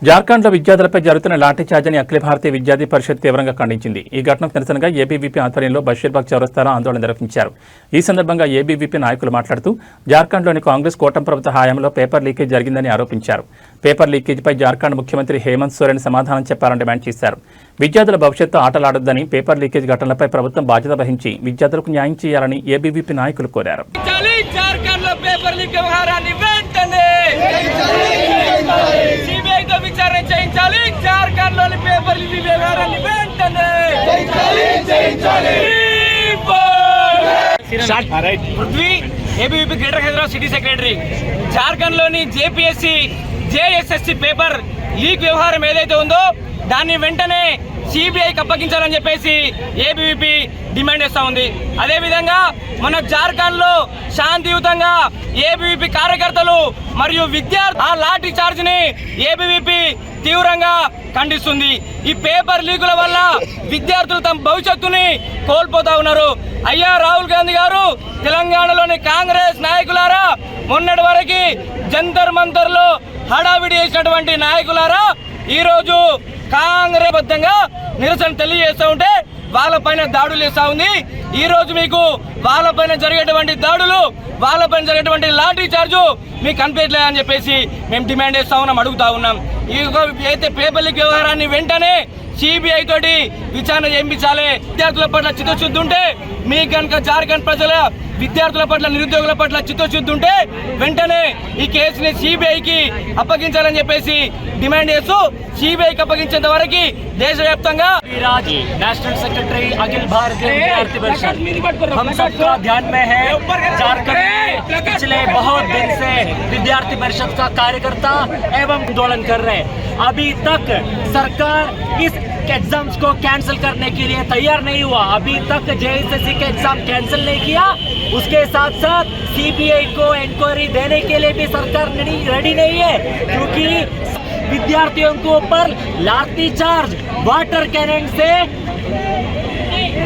జార్ఖండ్లో విద్యార్థులపై జరుగుతున్న లాఠీ చార్జిని అఖిల భారతీయ విద్యార్థి పరిషత్ తీవ్రంగా ఖండించింది. ఈ ఘటనకు నిరసనగా ఏబీవీపీ ఆధ్వర్యంలో బషీర్బాగ్ చౌరస్తాలో ఆందోళన నిర్వహించారు. ఈ సందర్భంగా ఏబీవీపీ నాయకులు మాట్లాడుతూ జార్ఖండ్లోని కాంగ్రెస్ కూటమి ప్రభుత్వ హయాంలో పేపర్ లీకేజ్ జరిగిందని ఆరోపించారు. పేపర్ లీకేజీపై జార్ఖండ్ ముఖ్యమంత్రి హేమంత్ సోరెన్ సమాధానం చెప్పాలని డిమాండ్ చేశారు. విద్యార్థుల భవిష్యత్తు ఆటలాడొద్దని, పేపర్ లీకేజ్ ఘటనలపై ప్రభుత్వం బాధ్యత వహించి విద్యార్థులకు న్యాయం చేయాలని ఏబీవీపీ నాయకులు కోరారు. Prithvi ABVP greater Hyderabad city secretary. Jharkhand లోని జేపీఎస్సీ జేఎస్ఎస్సీ పేపర్ లీక్ వ్యవహారం ఏదైతే ఉందో దాన్ని వెంటనే సిబిఐకి అప్పగించాలని చెప్పేసి ఏబీవీపీ డిమాండ్ చేస్తా ఉంది. అదేవిధంగా మన జార్ఖండ్ లో శాంతియుతంగా ఏబీవీపీ కార్యకర్తలు మరియు విద్యార్థులు ఆ లాఠీ చార్జ్ ని ఏబీవీపీ తీవ్రంగా ఖండిస్తుంది. ఈ పేపర్ లీకుల వల్ల విద్యార్థులు తమ భవిష్యత్తుని కోల్పోతా ఉన్నారు. అయ్యా రాహుల్ గాంధీ గారు, తెలంగాణలోని కాంగ్రెస్ నాయకులారా, మొన్నటి వరకు జంతర్ మంతర్ లో హడావిడి చేసినటువంటి నాయకులారా ఈరోజు కాంగ్రెస్ బద్దంగా నిరసన తెలియజేస్తూ ఉంటే వాళ్ళపైన దాడులు చేస్తా ఉంది. ఈ రోజు మీకు వాళ్ళపైన జరిగేటువంటి దాడులు, వాళ్ళపైన జరిగేటువంటి లాఠీ చార్జు మీకు కనిపించలేదని చెప్పేసి మేము డిమాండ్ చేస్తా ఉన్నాం, అడుగుతా ఉన్నాం. ఈ అయితే పేపర్ లీక్ వ్యవహారాన్ని వెంటనే సిబిఐ తోటి విచారణ చేయించాలి. విద్యార్థుల పట్ల చిత్తశుద్ధి ఉంటే, మీకు కనుక జార్ఖండ్ ప్రజల విద్యార్థుల పట్ల, నిరుద్యోగుల పట్ల చిత్తశుద్ధి ఉంటే వెంటనే ఈ కేసుని సిబిఐకి అప్పగించాలని చెప్పేసి డిమాండ్ చేస్తూ సిబిఐకి అప్పగించేంత వరకు దేశవ్యాప్తంగా नेशनल सेक्रेटरी अखिल भारतीय विद्यार्थी परिषद हम सबका ध्यान में है। झारखंड में पिछले बहुत दिन से विद्यार्थी परिषद का कार्यकर्ता एवं आंदोलन कर रहे हैं। अभी तक सरकार इस एग्जाम्स को कैंसिल करने के लिए तैयार नहीं हुआ। अभी तक जेएसएससी के एग्जाम कैंसिल नहीं किया। उसके साथ साथ सीबीआई को इंक्वायरी देने के लिए भी सरकार रेडी नहीं है, क्योंकि विद्यार्थियों के ऊपर लाठी चार्ज, वाटर कैनन से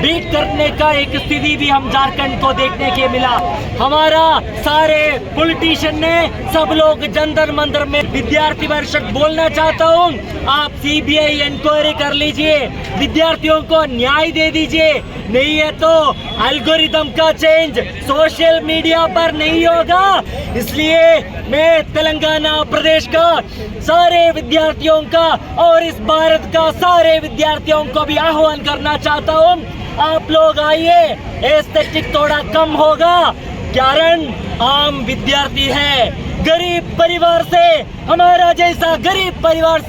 बीट करने का एक स्थिति भी हम झारखंड को देखने के मिला। हमारा सारे पॉलिटिशियन ने, सब लोग जंतर मंतर में विद्यार्थी परिषद बोलना चाहता हूँ, आप सीबीआई इंक्वायरी कर लीजिए, विद्यार्थियों को न्याय दे दीजिए। नहीं है तो एल्गोरिदम का चेंज सोशल मीडिया पर नहीं होगा। इसलिए मैं तेलंगाना प्रदेश का सारे विद्यार्थियों का और इस भारत का सारे विद्यार्थियों को भी आह्वान करना चाहता हूँ, आप लोग आइए, एस्थेटिक थोड़ा कम होगा, कारण आम विद्यार्थी है, गरीब परिवार से, हमारा जैसा गरीब परिवार से